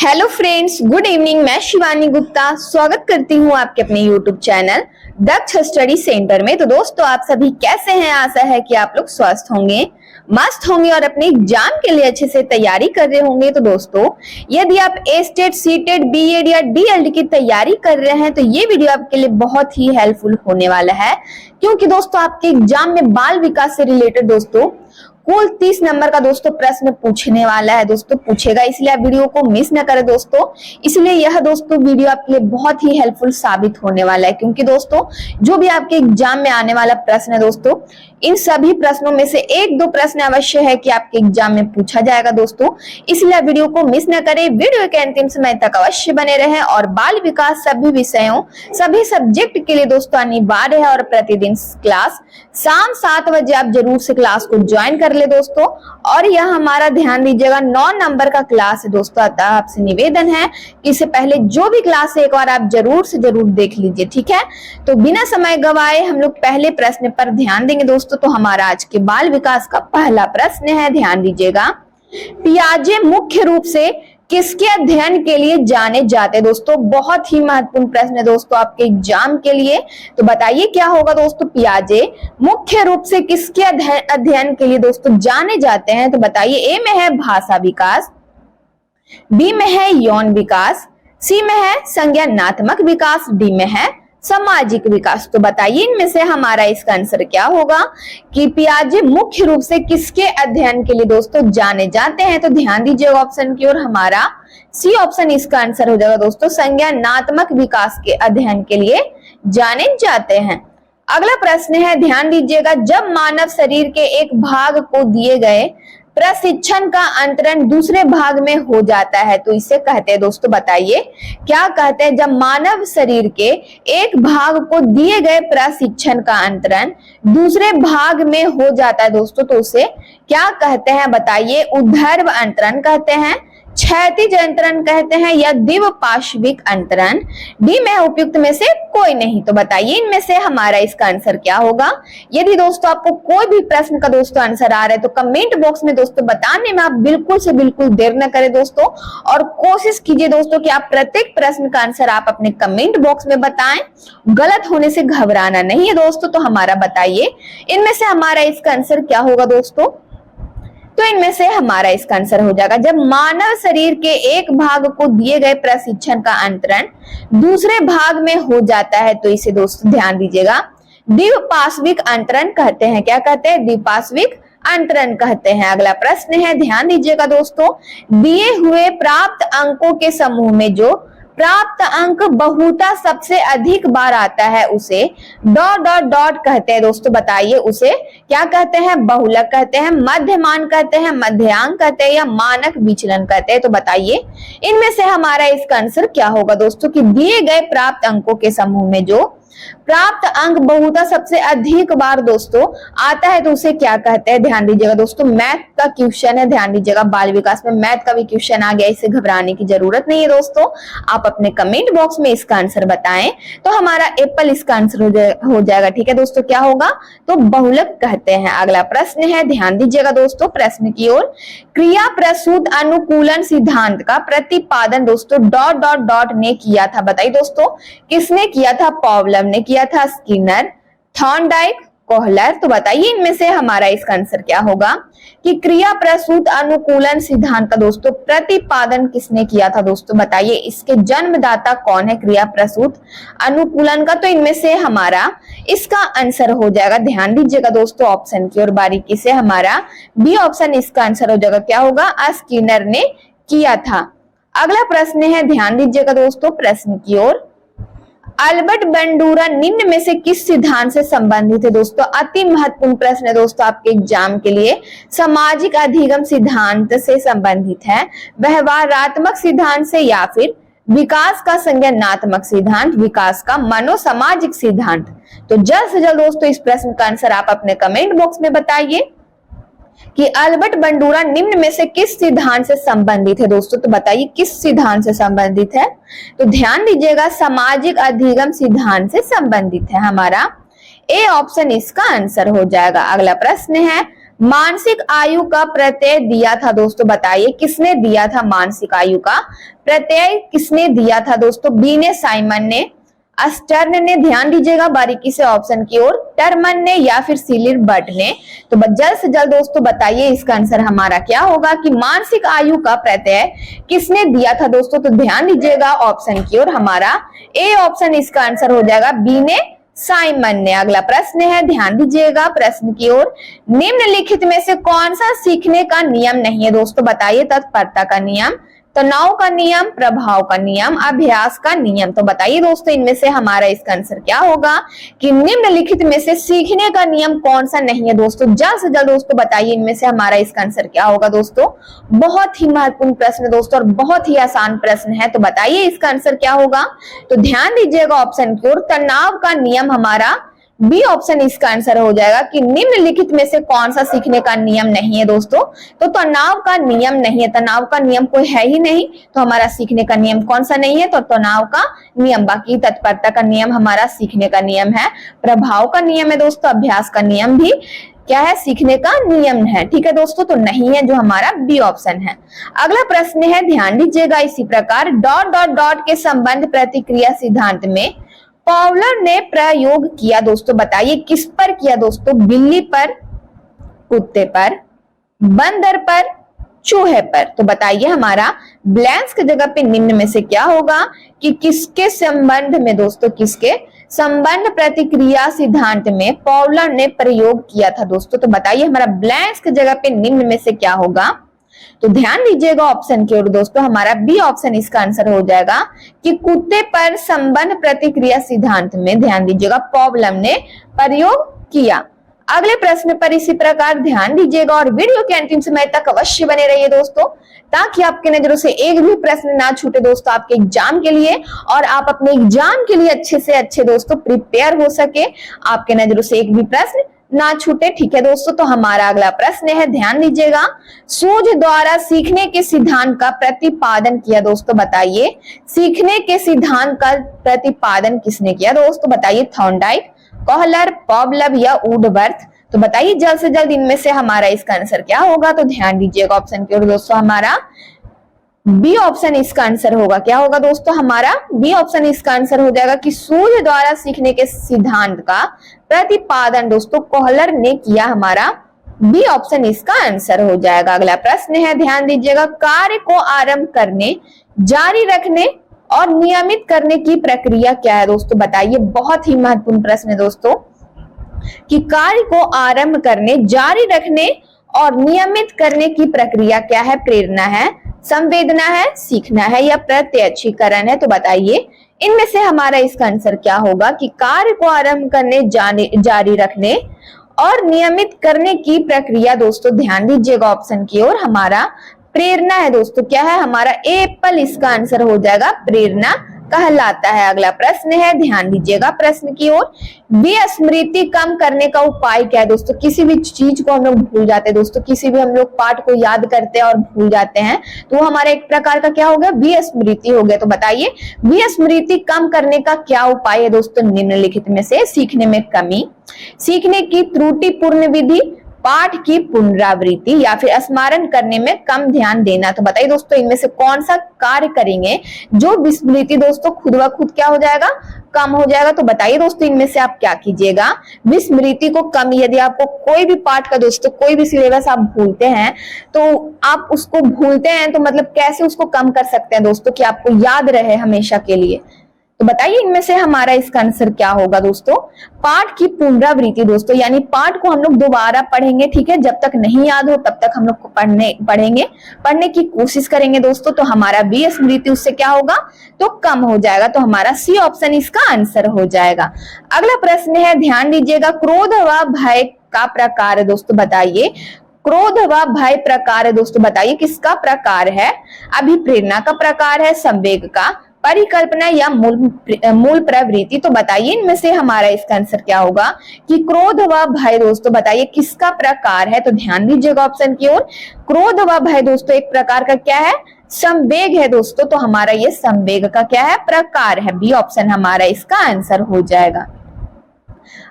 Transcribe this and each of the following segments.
Hello friends, good evening. मैं शिवानी गुप्ता स्वागत करती हूँ आपके अपने यूट्यूब चैनल दक्ष स्टडी सेंटर में। तो दोस्तों, आप सभी कैसे हैं? आशा है कि आप लोग स्वस्थ होंगे, मस्त होंगे और अपने एग्जाम के लिए अच्छे से तैयारी कर रहे होंगे। तो दोस्तों, यदि आप ए स्टेट, सी टेट, बीएड या डीएलडी की तैयारी कर रहे हैं तो ये वीडियो आपके लिए बहुत ही हेल्पफुल होने वाला है, क्योंकि दोस्तों आपके एग्जाम में बाल विकास से रिलेटेड दोस्तों कुल 30 नंबर का दोस्तों प्रश्न पूछने वाला है, दोस्तों पूछेगा। इसलिए आप वीडियो को मिस न करें दोस्तों। इसलिए यह दोस्तों वीडियो आपके लिए बहुत ही हेल्पफुल साबित होने वाला है, क्योंकि दोस्तों जो भी आपके एग्जाम में आने वाला प्रश्न है दोस्तों, इन सभी प्रश्नों में से एक दो प्रश्न अवश्य है कि आपके एग्जाम में पूछा जाएगा दोस्तों। इसलिए आप वीडियो को मिस न करें, वीडियो के अंतिम समय तक अवश्य बने रहें। और बाल विकास सभी विषयों, सभी सब्जेक्ट के लिए दोस्तों अनिवार्य है और प्रतिदिन क्लास शाम 7 बजे आप जरूर से क्लास को ज्वाइन कर ले दोस्तों। और यह हमारा ध्यान दीजिएगा 9 नंबर का क्लास है दोस्तों। अतः आपसे निवेदन है कि इससे पहले जो भी क्लास है एक बार आप जरूर से जरूर देख लीजिए, ठीक है। तो बिना समय गवाए हम लोग पहले प्रश्न पर ध्यान देंगे दोस्तों। तो हमारा आज के बाल विकास का पहला प्रश्न है, ध्यान दीजिएगा। पियाजे मुख्य रूप से किसके अध्ययन के लिए जाने जाते? दोस्तों बहुत ही महत्वपूर्ण प्रश्न है दोस्तों आपके एग्जाम के लिए। तो बताइए क्या होगा दोस्तों? पियाजे मुख्य रूप से किसके अध्ययन के लिए दोस्तों जाने जाते हैं? तो बताइए। ए में है भाषा विकास, बी में है यौन विकास, सी में है संज्ञानात्मक विकास, डी में है सामाजिक विकास। तो बताइए इनमें से हमारा इसका आंसर क्या होगा कि पियाजे मुख्य रूप से किसके अध्ययन के लिए दोस्तों जाने जाते हैं? तो ध्यान दीजिएगा ऑप्शन की ओर, हमारा सी ऑप्शन इसका आंसर हो जाएगा दोस्तों। संज्ञानात्मक विकास के अध्ययन के लिए जाने जाते हैं। अगला प्रश्न है, ध्यान दीजिएगा। जब मानव शरीर के एक भाग को दिए गए प्रशिक्षण का अंतरण दूसरे भाग में हो जाता है तो इसे कहते हैं दोस्तों। बताइए क्या कहते हैं? जब मानव शरीर के एक भाग को दिए गए प्रशिक्षण का अंतरण दूसरे भाग में हो जाता है दोस्तों तो उसे क्या कहते हैं? बताइए। ऊर्ध्व अंतरण कहते हैं, क्षैतिज अंतरण कहते हैं या द्विपार्श्विक अंतरण? डी में उपयुक्त में से कोई नहीं। तो बताइए इनमें से हमारा इसका आंसर क्या होगा? यदि दोस्तों आपको कोई भी प्रश्न का दोस्तों आंसर आ रहा है तो कमेंट बॉक्स में दोस्तों बताने में आप बिल्कुल से बिल्कुल देर न करें दोस्तों। और कोशिश कीजिए दोस्तों कि आप प्रत्येक प्रश्न का आंसर आप अपने कमेंट बॉक्स में बताएं। गलत होने से घबराना नहीं है दोस्तों। तो हमारा बताइए इनमें से हमारा इसका आंसर क्या होगा दोस्तों? तो इनमें से हमारा इसका आंसर हो जाएगा, जब मानव शरीर के एक भाग को दिए गए प्रशिक्षण का अंतरण दूसरे भाग में हो जाता है तो इसे दोस्तों ध्यान दीजिएगा द्विपार्श्विक अंतरण कहते हैं। क्या कहते हैं? द्विपार्श्विक अंतरण कहते हैं। अगला प्रश्न है, ध्यान दीजिएगा दोस्तों। दिए हुए प्राप्त अंकों के समूह में जो प्राप्त अंक बहुता सबसे अधिक बार आता है उसे डॉट डॉट डॉट कहते हैं दोस्तों। बताइए उसे क्या कहते हैं? बहुलक कहते हैं, मध्यमान कहते हैं, मध्यांक कहते हैं या मानक विचलन कहते हैं? तो बताइए इनमें से हमारा इसका आंसर क्या होगा दोस्तों कि दिए गए प्राप्त अंकों के समूह में जो प्राप्त अंक बहुता सबसे अधिक बार दोस्तों आता है तो उसे क्या कहते हैं? ध्यान दीजिएगा दोस्तों, मैथ का क्वेश्चन है। ध्यान दीजिएगा, बाल विकास में मैथ का भी क्वेश्चन आ गया, इससे घबराने की जरूरत नहीं है दोस्तों। आप अपने कमेंट बॉक्स में इसका आंसर बताएं तो हमारा एप्पल इसका आंसर हो जाएगा, ठीक है दोस्तों। क्या होगा? तो बहुलक कहते हैं। अगला प्रश्न है, ध्यान दीजिएगा दोस्तों प्रश्न की ओर। क्रिया प्रसूत अनुकूलन सिद्धांत का प्रतिपादन दोस्तों डॉट डॉट डॉट ने किया था। बताइए दोस्तों किसने किया था? पॉवलम ने किया था, स्किनर, थॉर्नडाइक, कोहलर। तो बताइए इनमें से हमारा इसका आंसर क्या होगा कि क्रिया प्रसूत अनुकूलन सिद्धांत का दोस्तों प्रतिपादन किसने किया था दोस्तों? बताइए इसके जन्मदाता कौन है क्रिया प्रसूत अनुकूलन का? तो इनमें से हमारा इसका आंसर हो जाएगा, ध्यान दीजिएगा दोस्तों ऑप्शन की ओर बारीकी से, हमारा बी ऑप्शन इसका आंसर हो जाएगा। क्या होगा? स्किनर ने किया था। अगला प्रश्न है, ध्यान दीजिएगा दोस्तों प्रश्न की ओर। अल्बर्ट बंडूरा निम्न में से किस सिद्धांत से संबंधित है दोस्तों? अति महत्वपूर्ण प्रश्न है दोस्तों आपके एग्जाम के लिए। सामाजिक अधिगम सिद्धांत से संबंधित है, व्यवहारात्मक सिद्धांत से या फिर विकास का संज्ञानात्मक सिद्धांत, विकास का मनोसामाजिक सिद्धांत? तो जल्द से जल्द दोस्तों इस प्रश्न का आंसर आप अपने कमेंट बॉक्स में बताइए कि अल्बर्ट बंडूरा निम्न में से किस सिद्धांत से संबंधित है दोस्तों? तो बताइए किस सिद्धांत से संबंधित है? तो ध्यान दीजिएगा सामाजिक अधिगम सिद्धांत से संबंधित है। हमारा ए ऑप्शन इसका आंसर हो जाएगा। अगला प्रश्न है, मानसिक आयु का प्रत्यय दिया था दोस्तों, बताइए किसने दिया था मानसिक आयु का प्रत्यय, किसने दिया था दोस्तों? बी ने साइमन ने, अस्टर्न ने, ध्यान दीजिएगा बारीकी से ऑप्शन की ओर, टर्मन ने या फिर सिलिर बर्ट ने। तो जल्द से जल्द दोस्तों बताइए इसका आंसर हमारा क्या होगा कि मानसिक आयु का प्रत्यय किसने दिया था दोस्तों? तो ध्यान दीजिएगा ऑप्शन की ओर, हमारा ए ऑप्शन इसका आंसर हो जाएगा, बी ने साइमन ने। अगला प्रश्न है, ध्यान दीजिएगा प्रश्न की ओर, निम्नलिखित में से कौन सा सीखने का नियम नहीं है दोस्तों? बताइए तत्परता का नियम, तनाव का नियम, प्रभाव का नियम, अभ्यास का नियम। तो बताइए दोस्तों इनमें से हमारा इसका आंसर क्या होगा कि निम्नलिखित में से सीखने का नियम कौन सा नहीं है दोस्तों? जल्द से जल्द दोस्तों बताइए इनमें से हमारा इसका आंसर क्या होगा दोस्तों? बहुत ही महत्वपूर्ण प्रश्न है दोस्तों और बहुत ही आसान प्रश्न है, तो बताइए इसका आंसर क्या होगा? तो ध्यान दीजिएगा ऑप्शन की ओर, तनाव का नियम हमारा बी ऑप्शन इसका आंसर हो जाएगा कि निम्नलिखित में से कौन सा सीखने का नियम नहीं है दोस्तों? तो तनाव का नियम नहीं है, तनाव का नियम कोई है ही नहीं, तो हमारा सीखने का नियम कौन सा नहीं है? तो तनाव का नियम। बाकी तत्परता का नियम हमारा सीखने का नियम है, प्रभाव का नियम है दोस्तों, अभ्यास का नियम भी क्या है? सीखने का नियम है। ठीक है दोस्तों, तो नहीं है जो हमारा बी ऑप्शन है। अगला प्रश्न है, ध्यान दीजिएगा इसी प्रकार, डॉट डॉट डॉट के संबंध प्रतिक्रिया सिद्धांत में पावलर ने प्रयोग किया दोस्तों, बताइए किस पर किया दोस्तों? बिल्ली पर, कुत्ते पर, बंदर पर, चूहे पर। तो बताइए हमारा ब्लैंक्स की जगह पे निम्न में से क्या होगा कि किसके संबंध में दोस्तों, किसके संबंध प्रतिक्रिया सिद्धांत में पावलर ने प्रयोग किया था दोस्तों? तो बताइए हमारा ब्लैंक्स की जगह पे निम्न में से क्या होगा? तो ध्यान दीजिएगा ऑप्शन की ओर दोस्तों, हमारा बी ऑप्शन इसका आंसर हो जाएगा कि कुत्ते पर संबंध प्रतिक्रिया सिद्धांत में ध्यान दीजिएगा पावलर ने प्रयोग किया। अगले प्रश्न पर इसी प्रकार ध्यान दीजिएगा और वीडियो के अंतिम समय तक अवश्य बने रहिए दोस्तों, ताकि आपके नजरों से एक भी प्रश्न ना छूटे दोस्तों आपके एग्जाम के लिए, और आप अपने एग्जाम के लिए अच्छे से अच्छे दोस्तों प्रिपेयर हो सके, आपके नजरों से एक भी प्रश्न ना छूटे। ठीक है दोस्तों, तो हमारा अगला प्रश्न है, ध्यान दीजिएगा, सूझ द्वारा सीखने के सिद्धांत का प्रतिपादन किया दोस्तों, बताइए सीखने के सिद्धांत का प्रतिपादन किसने किया दोस्तों? बताइए थॉर्नडाइक, कोहलर, पावलव या वुडवर्थ। तो बताइए जल्द से जल्द इनमें से हमारा इसका आंसर क्या होगा? तो ध्यान दीजिएगा ऑप्शन की ओर दोस्तों, हमारा बी ऑप्शन इसका आंसर होगा। क्या होगा दोस्तों? हमारा बी ऑप्शन इसका आंसर हो जाएगा कि सूझ द्वारा सीखने के सिद्धांत का प्रतिपादन दोस्तों कोहलर ने किया, हमारा बी ऑप्शन इसका आंसर हो जाएगा। अगला प्रश्न है, ध्यान दीजिएगा, कार्य को आरंभ करने, जारी रखने और नियमित करने की प्रक्रिया क्या है दोस्तों? बताइए, बहुत ही महत्वपूर्ण प्रश्न है दोस्तों कि कार्य को आरंभ करने, जारी रखने और नियमित करने की प्रक्रिया क्या है? प्रेरणा है, संवेदना है, सीखना है या प्रत्यक्षीकरण है? तो बताइए इनमें से हमारा इसका आंसर क्या होगा कि कार्य को आरंभ करने, जारी रखने और नियमित करने की प्रक्रिया दोस्तों ध्यान दीजिएगा ऑप्शन की ओर, हमारा प्रेरणा है दोस्तों। क्या है? हमारा एप्पल इसका आंसर हो जाएगा, प्रेरणा कहलाता है। अगला प्रश्न है, ध्यान दीजिएगा प्रश्न की ओर, विस्मृति कम करने का उपाय क्या है दोस्तों? किसी भी चीज को हम लोग भूल जाते हैं दोस्तों, किसी भी हम लोग पाठ को याद करते हैं और भूल जाते हैं, तो हमारा एक प्रकार का क्या हो गया? विस्मृति हो गया। तो बताइए विस्मृति कम करने का क्या उपाय है दोस्तों? निम्नलिखित में से सीखने में कमी, सीखने की त्रुटिपूर्ण विधि, पाठ की पुनरावृत्ति या फिर स्मरण करने में कम ध्यान देना। तो बताइए दोस्तों इनमें से कौन सा कार्य करेंगे जो विस्मृति दोस्तों खुद ब खुद क्या हो जाएगा? कम हो जाएगा। तो बताइए दोस्तों इनमें से आप क्या कीजिएगा? विस्मृति को कम, यदि आपको कोई भी पाठ का दोस्तों कोई भी सिलेबस आप भूलते हैं तो आप उसको भूलते हैं तो मतलब कैसे उसको कम कर सकते हैं दोस्तों कि आपको याद रहे हमेशा के लिए? तो बताइए इनमें से हमारा इसका आंसर क्या होगा दोस्तों? पाठ की पुनरावृत्ति दोस्तों, यानी पाठ को हम लोग दोबारा पढ़ेंगे, ठीक है, जब तक नहीं याद हो तब तक हम लोग को पढ़ने की कोशिश करेंगे दोस्तों, तो हमारा विस्मृति उससे क्या होगा? तो कम हो जाएगा। तो हमारा सी ऑप्शन इसका आंसर हो जाएगा। अगला प्रश्न है, ध्यान दीजिएगा, क्रोध व भय का प्रकार दोस्तों, बताइए क्रोध व भय प्रकार है दोस्तों, बताइए किसका प्रकार है? अभिप्रेरणा का प्रकार है, संवेग का, परिकल्पना या मूल प्रवृत्ति? तो बताइए इनमें से हमारा इसका आंसर क्या होगा कि क्रोध व भय दोस्तों, बताइए किसका प्रकार है? तो ध्यान दीजिएगा ऑप्शन की ओर, क्रोध व भय दोस्तों एक प्रकार का क्या है? संवेग है दोस्तों, तो हमारा ये संवेग का क्या है? प्रकार है। बी ऑप्शन हमारा इसका आंसर हो जाएगा।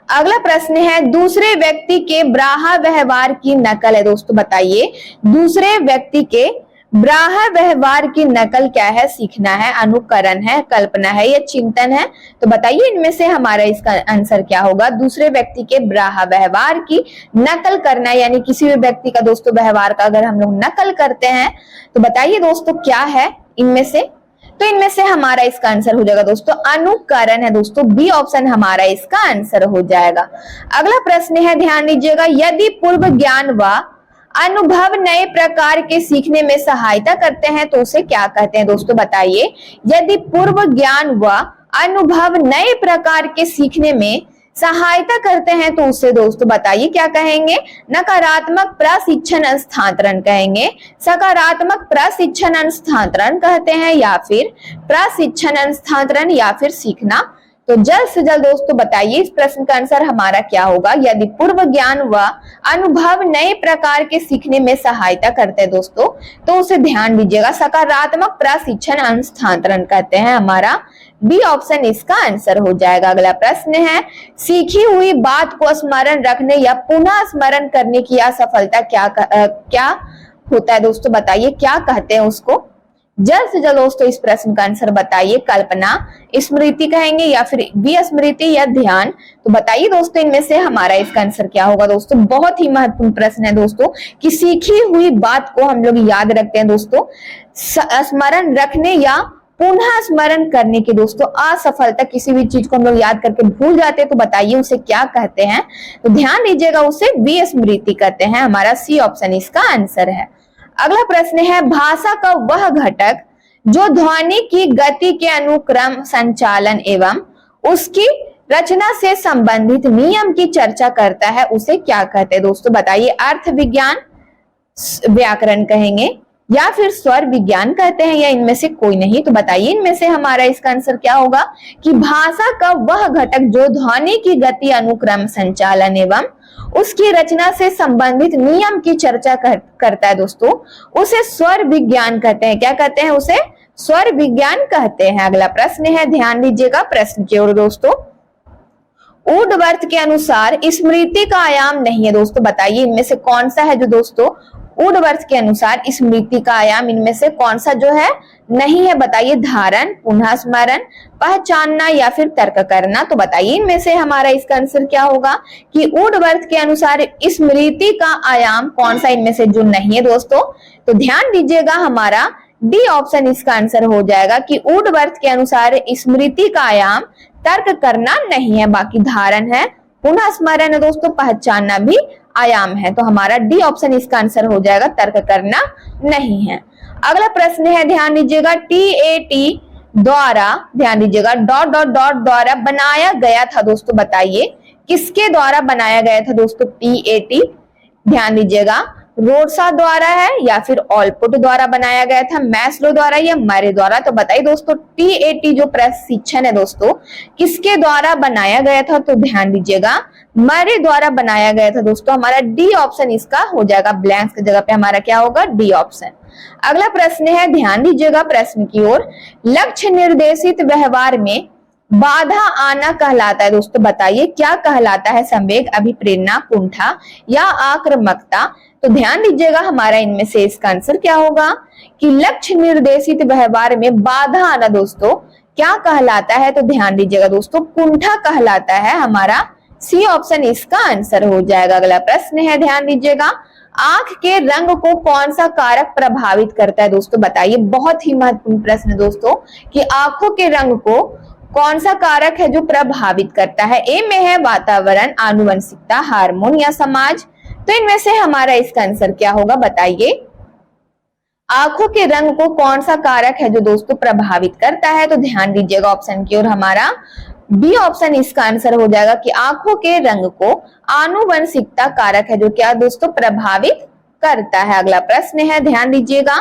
अगला प्रश्न है दूसरे व्यक्ति के ब्राहा व्यवहार की नकल है। दोस्तों बताइए दूसरे व्यक्ति के ब्राहा व्यवहार की नकल क्या है? सीखना है, अनुकरण है, कल्पना है या चिंतन है? तो बताइए इनमें से हमारा इसका आंसर क्या होगा? दूसरे व्यक्ति के ब्राहा व्यवहार की नकल करना, यानी किसी भी व्यक्ति का दोस्तों व्यवहार का अगर हम लोग नकल करते हैं तो बताइए दोस्तों क्या है इनमें से? तो इनमें से हमारा इसका आंसर हो जाएगा दोस्तों अनुकरण है। दोस्तों बी ऑप्शन हमारा इसका आंसर हो जाएगा। अगला प्रश्न है, ध्यान दीजिएगा, यदि पूर्व ज्ञान व अनुभव नए प्रकार के सीखने में सहायता करते हैं तो उसे क्या कहते हैं? दोस्तों बताइए यदि पूर्व ज्ञान व अनुभव नए प्रकार के सीखने में सहायता करते हैं तो उसे दोस्तों बताइए क्या कहेंगे? नकारात्मक प्रशिक्षण स्थानांतरण कहेंगे, सकारात्मक प्रशिक्षण स्थानांतरण कहते हैं, या फिर प्रशिक्षण स्थानांतरण या फिर सीखना। तो जल्द से जल्द दोस्तों बताइए इस प्रश्न का आंसर हमारा क्या होगा? यदि पूर्व ज्ञान व अनुभव नए प्रकार के सीखने में सहायता करते हैं दोस्तों तो उसे ध्यान दीजिएगा सकारात्मक प्रशिक्षण स्थानांतरण कहते हैं। हमारा बी ऑप्शन इसका आंसर हो जाएगा। अगला प्रश्न है, सीखी हुई बात को स्मरण रखने या पुनः स्मरण करने की असफलता क्या होता है? दोस्तों बताइए क्या कहते हैं उसको? जल्द से जल्द दोस्तों इस प्रश्न का आंसर बताइए। कल्पना, स्मृति कहेंगे या फिर विस्मृति या ध्यान? तो बताइए दोस्तों इनमें से हमारा इसका आंसर क्या होगा? दोस्तों बहुत ही महत्वपूर्ण प्रश्न है दोस्तों कि सीखी हुई बात को हम लोग याद रखते हैं दोस्तों, स्मरण रखने या पुनः स्मरण करने की दोस्तों असफलता, किसी भी चीज को हम लोग याद करके भूल जाते हैं तो बताइए उसे क्या कहते हैं? तो ध्यान दीजिएगा उसे विस्मृति कहते हैं। हमारा सी ऑप्शन इसका आंसर है। अगला प्रश्न है, भाषा का वह घटक जो ध्वनि की गति के अनुक्रम संचालन एवं उसकी रचना से संबंधित नियम की चर्चा करता है उसे क्या कहते हैं? दोस्तों बताइए अर्थ विज्ञान, व्याकरण कहेंगे या फिर स्वर विज्ञान कहते हैं या इनमें से कोई नहीं? तो बताइए इनमें से हमारा इसका आंसर क्या होगा कि भाषा का वह घटक जो ध्वनि की गति अनुक्रम संचालन एवं उसकी रचना से संबंधित नियम की चर्चा करता है दोस्तों उसे स्वर विज्ञान कहते हैं। क्या कहते हैं? उसे स्वर विज्ञान कहते हैं। अगला प्रश्न है, ध्यान दीजिएगा प्रश्न की ओर दोस्तों। वुडवर्थ के अनुसार स्मृति का आयाम नहीं है। दोस्तों बताइए इनमें से कौन सा है जो दोस्तों वुडवर्थ के अनुसार स्मृति का आयाम इनमें से कौन सा जो है नहीं है? बताइए धारण, पुनः स्मरण, पहचानना या फिर तर्क करना? तो बताइए इनमें से हमारा इसका आंसर क्या होगा कि वुडवर्थ के अनुसार स्मृति का आयाम कौन सा इनमें से जो नहीं है दोस्तों? तो ध्यान दीजिएगा हमारा डी ऑप्शन इसका आंसर हो जाएगा कि वुडवर्थ के अनुसार स्मृति का आयाम तर्क करना नहीं है, बाकी धारण है, पुनः स्मरण है दोस्तों, पहचानना भी आयाम है। तो हमारा डी ऑप्शन इसका आंसर हो जाएगा, तर्क करना नहीं है। अगला प्रश्न है, ध्यान दीजिएगा, TAT द्वारा, ध्यान दीजिएगा डॉट डॉट डॉट द्वारा बनाया गया था। दोस्तों बताइए किसके द्वारा बनाया गया था दोस्तों TAT? ध्यान दीजिएगा रोडसा द्वारा है या फिर ऑलपुट द्वारा बनाया गया था, मैस्लो द्वारा या मरे द्वारा? तो बताइए दोस्तों TAT जो प्रशिक्षण है दोस्तों किसके द्वारा बनाया गया था? तो ध्यान दीजिएगा मरे द्वारा बनाया गया था दोस्तों। हमारा डी ऑप्शन इसका हो जाएगा, ब्लैंक्स की जगह पे हमारा क्या होगा? D option. अगला प्रश्न है, ध्यान दीजिएगा प्रश्न की ओर, लक्ष्य निर्देशित व्यवहार में बाधा आना कहलाता है। दोस्तों बताइए क्या कहलाता है? संवेग, अभिप्रेरणा, कुंठा या आक्रामकता? तो ध्यान दीजिएगा हमारा इनमें से इसका आंसर क्या होगा कि लक्ष्य निर्देशित व्यवहार में बाधा आना दोस्तों क्या कहलाता है? तो ध्यान दीजिएगा दोस्तों कुंठा कहलाता है। हमारा सी ऑप्शन इसका आंसर हो जाएगा। अगला प्रश्न है, ध्यान दीजिएगा, आंख के रंग को कौन सा कारक प्रभावित करता है? दोस्तों बताइए, बहुत ही महत्वपूर्ण प्रश्न है दोस्तों कि आंखों के रंग को कौन सा कारक है जो प्रभावित करता है? ए में है वातावरण, आनुवंशिकता, हार्मोन या समाज? तो इनमें से हमारा इसका आंसर क्या होगा? बताइए आंखों के रंग को कौन सा कारक है जो दोस्तों प्रभावित करता है? तो ध्यान दीजिएगा ऑप्शन की ओर, हमारा बी ऑप्शन इसका आंसर हो जाएगा कि आंखों के रंग को आनुवंशिकता कारक है जो क्या दोस्तों प्रभावित करता है। अगला प्रश्न है, ध्यान दीजिएगा,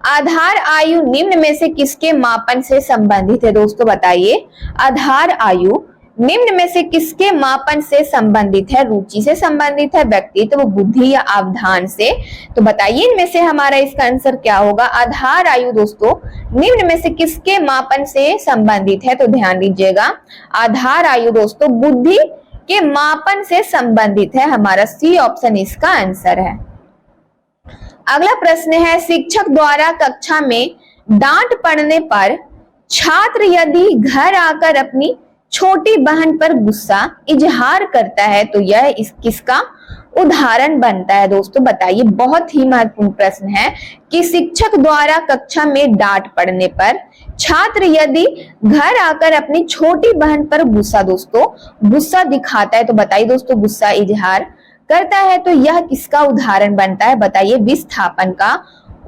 आधार आयु निम्न में से किसके मापन से संबंधित है? दोस्तों बताइए आधार आयु निम्न में से किसके मापन से संबंधित है? रुचि से संबंधित है, व्यक्तित्व, बुद्धि या अवधान से? तो बताइए इनमें से हमारा इसका आंसर क्या होगा? आधार आयु दोस्तों निम्न में से किसके मापन से संबंधित है? तो ध्यान दीजिएगा आधार आयु दोस्तों बुद्धि के मापन से संबंधित है। हमारा सी ऑप्शन इसका आंसर है। अगला प्रश्न है, शिक्षक द्वारा कक्षा में डांट पड़ने पर छात्र यदि घर आकर अपनी छोटी बहन पर गुस्सा इजहार करता है तो यह किसका उदाहरण बनता है? दोस्तों बताइए, बहुत ही महत्वपूर्ण प्रश्न है कि शिक्षक द्वारा कक्षा में डांट पड़ने पर छात्र यदि घर आकर अपनी छोटी बहन पर गुस्सा दिखाता है तो बताइए दोस्तों, गुस्सा इजहार करता है तो यह किसका उदाहरण बनता है? बताइए, विस्थापन का,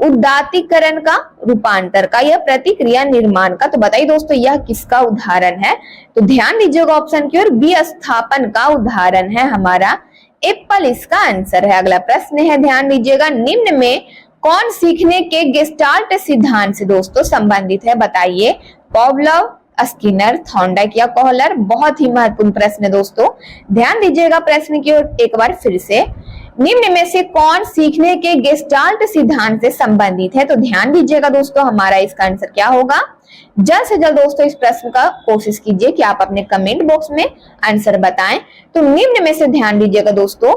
उदात्तीकरण का, रूपांतर का या प्रतिक्रिया निर्माण का? तो बताइए दोस्तों, यह किसका उदाहरण है? तो ध्यान दीजिएगा ऑप्शन की ओर, विस्थापन का उदाहरण है हमारा एप्पल इसका आंसर है। अगला प्रश्न है, ध्यान दीजिएगा, निम्न में कौन सीखने के गेस्टाल्ट सिद्धांत से दोस्तों संबंधित है? बताइए, पावलोव, स्किनर, थॉर्नडाइक या कोहलर? बहुत ही महत्वपूर्ण प्रश्न है दोस्तों, ध्यान दीजिएगा प्रश्न की ओर एक बार फिर से। निम्न में से कौन सीखने के गेस्टाल्ट सिद्धांत से संबंधित है? तो ध्यान दीजिएगा दोस्तों, हमारा इसका आंसर क्या होगा? जल्द से जल्द दोस्तों इस प्रश्न का कोशिश कीजिए कि आप अपने कमेंट बॉक्स में आंसर बताएं। तो निम्न में से ध्यान दीजिएगा दोस्तों,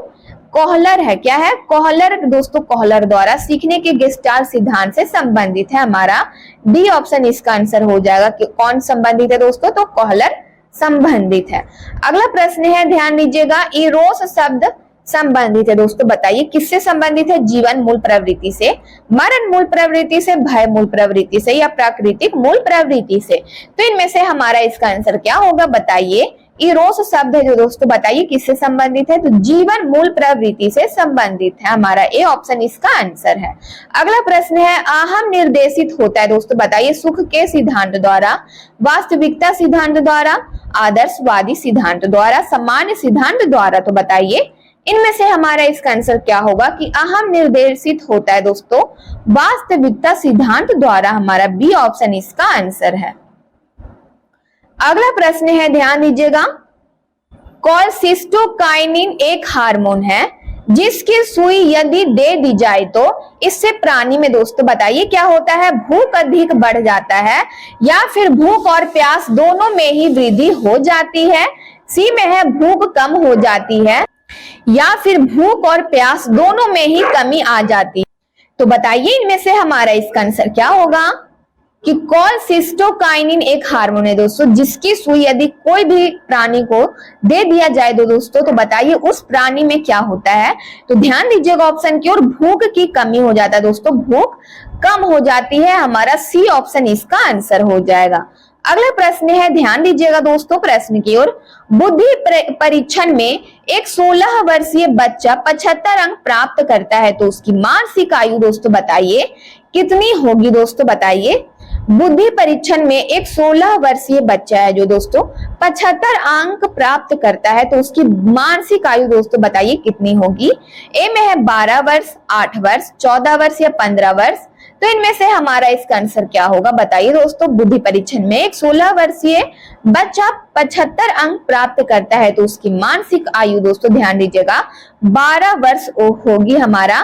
कोहलर है। क्या है? कोहलर दोस्तों, कोहलर द्वारा सीखने के गेस्टाल्ट सिद्धांत से संबंधित है। हमारा डी ऑप्शन इसका आंसर हो जाएगा कि कौन संबंधित है दोस्तों? तो कोहलर संबंधित है। अगला प्रश्न है, ध्यान दीजिएगा, इरोस शब्द संबंधित है दोस्तों, बताइए किससे संबंधित है? जीवन मूल प्रवृत्ति से, मरण मूल प्रवृत्ति से, भय मूल प्रवृत्ति से या प्राकृतिक मूल प्रवृत्ति से? तो इनमें से हमारा इसका आंसर क्या होगा? बताइए, इरोस शब्द है जो दोस्तों, बताइए किससे संबंधित है? तो जीवन मूल प्रवृत्ति से संबंधित है। हमारा ए ऑप्शन इसका आंसर है। अगला प्रश्न है, अहम निर्देशित होता है दोस्तों, बताइए सुख के सिद्धांत द्वारा, वास्तविकता सिद्धांत द्वारा, आदर्शवादी सिद्धांत द्वारा, सामान्य सिद्धांत द्वारा? तो बताइए इनमें से हमारा इसका आंसर क्या होगा कि अहम निर्देशित होता है दोस्तों वास्तविकता सिद्धांत द्वारा। हमारा बी ऑप्शन इसका आंसर है। अगला प्रश्न है, ध्यान दीजिएगा, कोलसिस्टोकाइनिन एक हार्मोन है जिसकी सुई यदि दे दी जाए तो इससे प्राणी में दोस्तों बताइए क्या होता है? भूख अधिक बढ़ जाता है या फिर भूख और प्यास दोनों में ही वृद्धि हो जाती है? सी में है भूख कम हो जाती है या फिर भूख और प्यास दोनों में ही कमी आ जाती है? तो बताइए इनमें से हमारा इसका आंसर क्या होगा कि कोलसिस्टोकाइनिन एक हार्मोन है दोस्तों जिसकी सुई यदि कोई भी प्राणी को दे दिया जाए दोस्तों तो बताइए उस प्राणी में क्या होता है? तो ध्यान दीजिएगा ऑप्शन की ओर, भूख की कमी हो जाता है दोस्तों, भूख कम हो जाती है। हमारा सी ऑप्शन इसका आंसर हो जाएगा। अगला प्रश्न है, ध्यान दीजिएगा दोस्तों प्रश्न की ओर, बुद्धि परीक्षण में एक 16 वर्षीय बच्चा 75 अंक प्राप्त करता है तो उसकी मानसिक आयु दोस्तों बताइए कितनी होगी? दोस्तों बताइए, बुद्धि परीक्षण में एक 16 वर्षीय बच्चा है जो दोस्तों 75 अंक प्राप्त करता है तो उसकी मानसिक आयु दोस्तों बताइए कितनी होगी? ए में है 12 वर्ष, 8 वर्ष, 14 वर्ष या 15 वर्ष? तो इनमें से हमारा इसका आंसर क्या होगा? बताइए दोस्तों, बुद्धि परीक्षण में एक 16 वर्षीय बच्चा 75 अंक प्राप्त करता है तो उसकी मानसिक आयु दोस्तों ध्यान दीजिएगा 12 वर्ष होगी। हमारा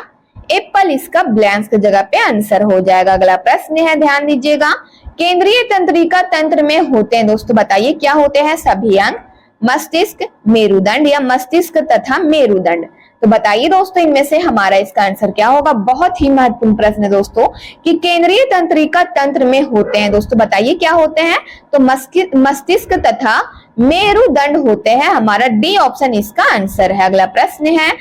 एप्पल इसका ब्लैंक की जगह पे आंसर हो जाएगा। अगला प्रश्न है, ध्यान दीजिएगा, केंद्रीय तंत्रिका तंत्र में होते हैं दोस्तों बताइए क्या होते हैं? सभी अंग, मस्तिष्क, मेरुदंड या मस्तिष्क तथा मेरुदंड? तो बताइए दोस्तों इनमें से हमारा इसका आंसर क्या होगा? बहुत ही महत्वपूर्ण प्रश्न है दोस्तों कि केंद्रीय तंत्रिका तंत्र में होते हैं दोस्तों बताइए क्या होते हैं? तो मस्तिष्क तथा मेरुदंड होते हैं। हमारा डी ऑप्शन इसका आंसर है। अगला प्रश्न है,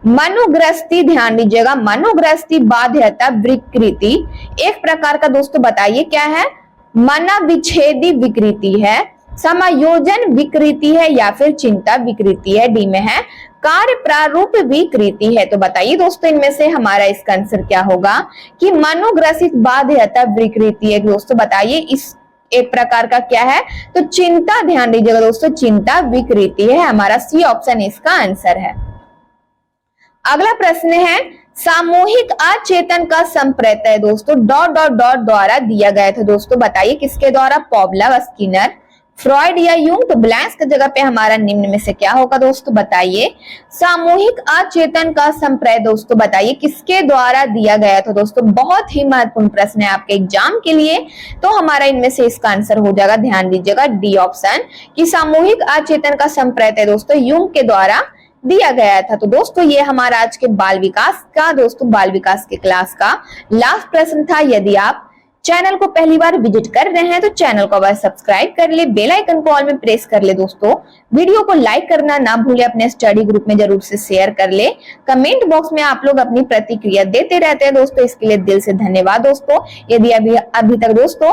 मनोग्रस्ती, ध्यान दीजिएगा, मनोग्रस्ती बाध्यता विकृति एक प्रकार का दोस्तों बताइए क्या है? मनोविच्छेदी विकृति है, समायोजन विकृति है या फिर चिंता विकृति है? डी में है कार्य प्रारूप विकृति है। तो बताइए दोस्तों इनमें से हमारा इसका आंसर क्या होगा कि मनोग्रसित बाध्यता विकृति है दोस्तों बताइए इस एक प्रकार का क्या है? तो चिंता, ध्यान दीजिएगा दोस्तों, चिंता विकृति है। हमारा सी ऑप्शन इसका आंसर है। अगला प्रश्न है, सामूहिक अचेतन का संप्रत्यय है दोस्तों डॉट डॉट डॉट द्वारा दिया गया था दोस्तों बताइए किसके द्वारा? पावलोव, स्किनर, फ्रॉइड या यूंग, तो ब्लैंक्स की जगह पे हमारा निम्न में से क्या होगा दोस्तों, बताइए। सामूहिक अचेतन का संप्रय दोस्तों बताइए किसके द्वारा दिया गया था दोस्तों, बहुत ही महत्वपूर्ण प्रश्न है आपके एग्जाम के लिए। तो हमारा इनमें से इसका आंसर हो जाएगा, ध्यान दीजिएगा, डी ऑप्शन, कि सामूहिक अचेतन का संप्रय दोस्तों यूंग के द्वारा दिया गया था। तो दोस्तों ये हमारा आज के बाल विकास का दोस्तों बाल विकास के क्लास का लास्ट प्रश्न था। यदि आप चैनल को पहली बार विजिट कर रहे हैं तो चैनल को अवश्य सब्सक्राइब कर ले, बेल आइकन को ऑल में प्रेस कर ले दोस्तों। वीडियो को लाइक करना ना भूले, अपने स्टडी ग्रुप में जरूर से शेयर कर ले। कमेंट बॉक्स में आप लोग अपनी प्रतिक्रिया देते रहते हैं दोस्तों, इसके लिए दिल से धन्यवाद दोस्तों। यदि अभी तक दोस्तों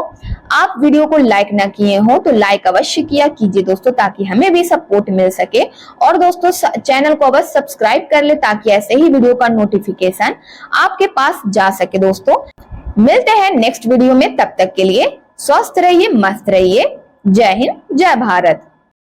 आप वीडियो को लाइक ना किए हो तो लाइक अवश्य किया कीजिए दोस्तों, ताकि हमें भी सपोर्ट मिल सके। और दोस्तों चैनल को अवश्य सब्सक्राइब कर ले, ताकि ऐसे ही वीडियो का नोटिफिकेशन आपके पास जा सके दोस्तों। मिलते हैं नेक्स्ट वीडियो में, तब तक के लिए स्वस्थ रहिए, मस्त रहिए। जय हिंद, जय भारत।